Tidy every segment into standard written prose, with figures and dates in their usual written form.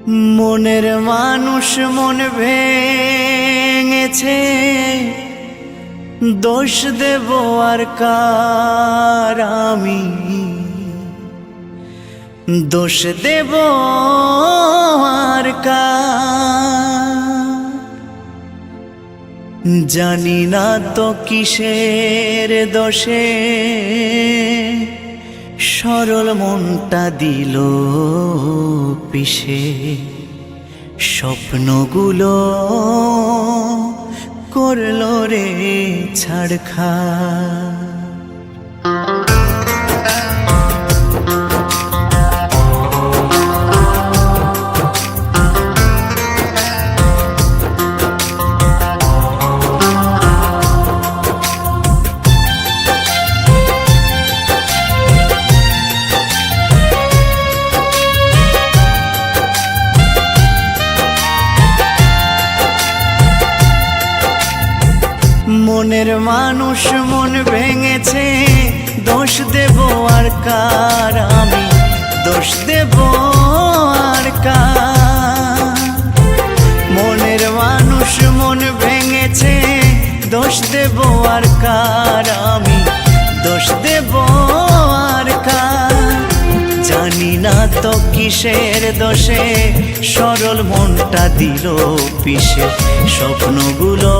মনের মানুষ মন ভেঙেছে, দোষ দেব আর কার আমি, দোষ দেব আর কার। জানি না তো কিসের দোষে সরল মনটা দিল পিষে, স্বপ্নগুলো করলো রে ছাড়খাড়। মনের মানুষ মন ভেঙেছে, দোষ দেব আর কার আমি, দোষ দেব আর কার। মনের মানুষ মন ভেঙেছে, দোষ দেব আর কার আমি, দোষ দেব আর কার। জানি না তো কিসের দোষে সরল মনটা দিল পিষে, স্বপ্নগুলো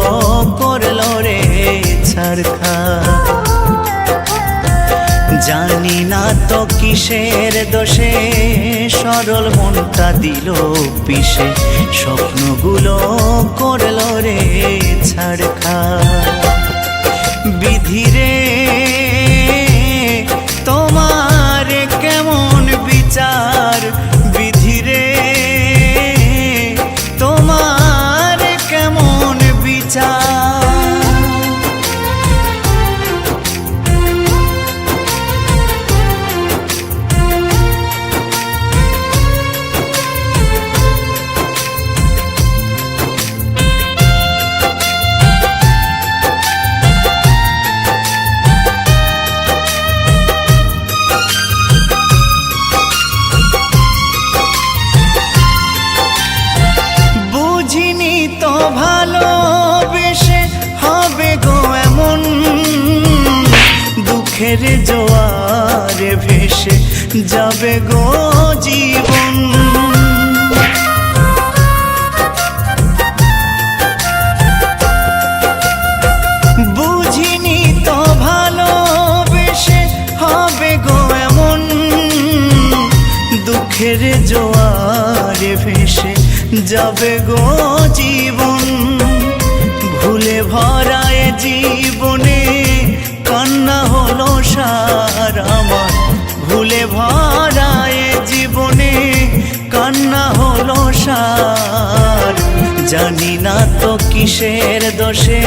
করলো রে ছাড়খাড়। জানি না তো কিসের দোষে সরল মনটা দিল পিষে, স্বপ্নগুলো করলো রে ছাড়খাড়। বিধিরে তোমার কেমন বিচার, বিধিরে তোমার কেমন বিচার। ভালোবেসে হবে গো এমন, দুঃখের জোয়ারে ভেসে যাবে গো জীবন। বুঝিনি তো ভালোবেসে হবে গো এমন, দুঃখের জোয়ারে ভেসে যাবে গো জীবন। ভুলে ভরায় জীবনে কান্না হলো সার আমার, ভুলে ভরায় জীবনে কান্না হলো সার। জানি না তো কিসের দোষে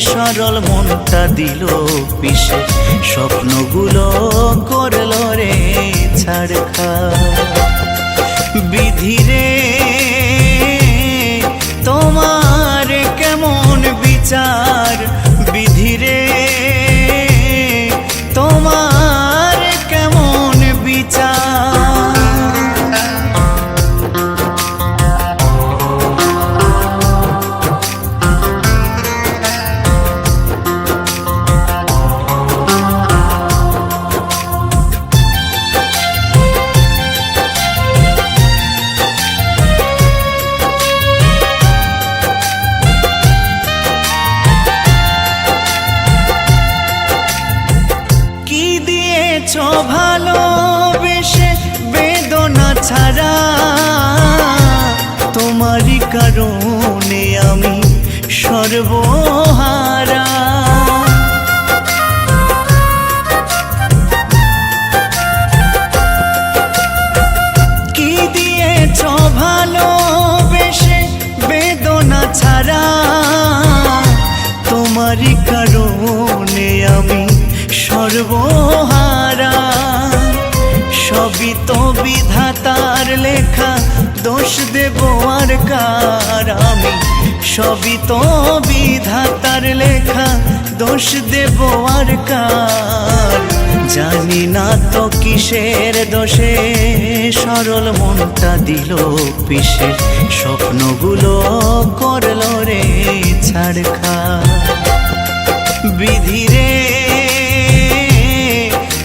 সরল মনটা দিল পিষে, স্বপ্নগুলো করলো রে ছাড়খাড়। বিধিরে তোমার কেমন বিচার, বিধিরে তোমার কেমন বিচার। ভালোবেসে বেদনা ছাড়া, তোমারই কারণে আমি সর্বহারা। কি দিয়েছ ভালোবেসে বেদনা ছাড়া, তোমারই কারণে আমি সর্বহারা। সবই তো বিধাতার লেখা, দোষ দেব আর কার আমি, সবই তো বিধাতার লেখা, দোষ দেব আর কার? জানি না তো কিসের দোষে সরল মনটা দিল পিষে, স্বপ্নগুলো করলো রে ছাড়খাড়। বিধি রে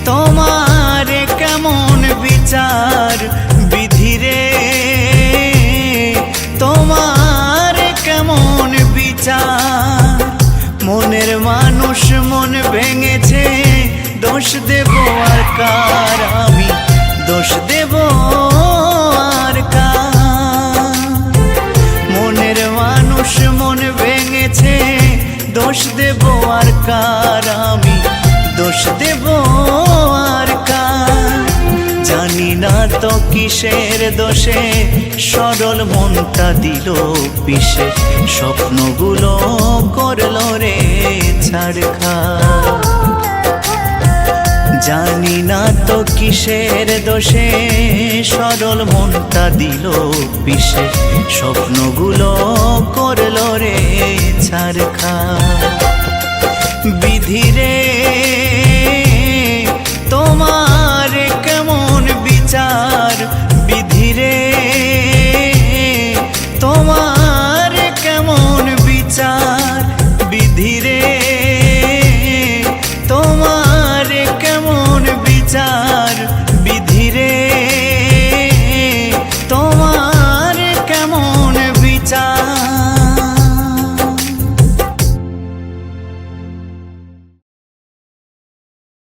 তোমার কেমন বিচার, বিধি রে তোমার কেমন বিচার। মনের মানুষ মন ভেঙেছে, দোষ দেব আর কার? আমি দোষ দেব আর কার? মনের মানুষ মন ভেঙেছে, দোষ দেব আর কার? আমি দোষ দেব আর কার? জানি না তো কিসের দোষে সরল মনটা দিল পিষে, স্বপ্নগুলো করলো রে ছাড়খাড়। জানি না তো কিসের দোষে সরল মনটা দিল পিষে, স্বপ্নগুলো করলো রে ছাড়খাড়। বিধি রে